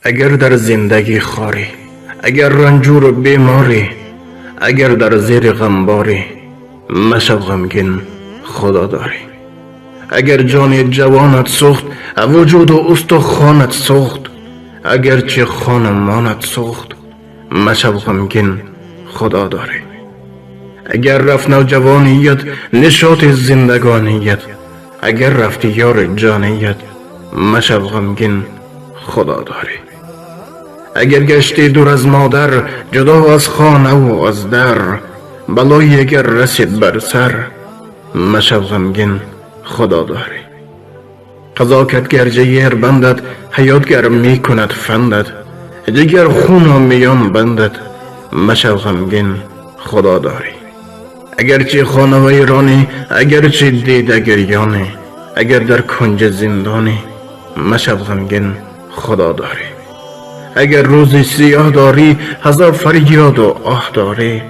اگر در زندگی خاری، اگر رنجور و بیماری، اگر در زیر غمباری، مشو غمگین، خدا داری. اگر جان جوانت سوخت، وجود و استخوانت سوخت، اگر چه خانمانت سوخت، مشو غمگین، خدا داری. اگر رفت نوجوانیت، نشاط زندگانیت، اگر رفت یار جانیت، مشو غمگین، خدا داری. اگر گشتی دور از مادر، جدا از خانه و از در، بلایی اگر رسید بر سر، مشو غمگین، خدا داری. قضا کرد گرچه یر بندد، حیات گر می کند فندد، جگر خون و میان بندد، مشو غمگین، خدا داری. اگرچه خانه ویرانی، اگرچه دیده گریانی، اگر در کنج زندانی، مشو غمگین، خدا داری. اگر روزی سیاه داری، هزار فریاد و آه داری،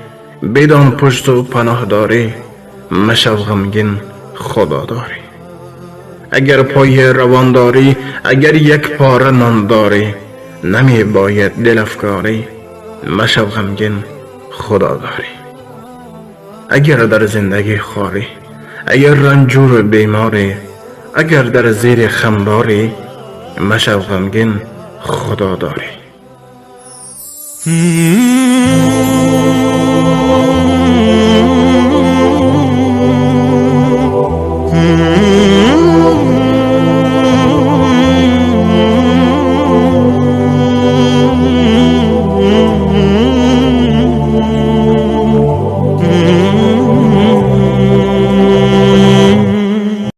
بدان پشت و پناه داری، مشو غمگین، خدا داری. اگر پای روان داری، اگر یک پاره نان داری، نمی باید دل افکاری، مشو غمگین، خدا داری. اگر در زندگی خاری، اگر رنجور و بیماری، اگر در زیر خمباری، مشو غمگین، خدا داری.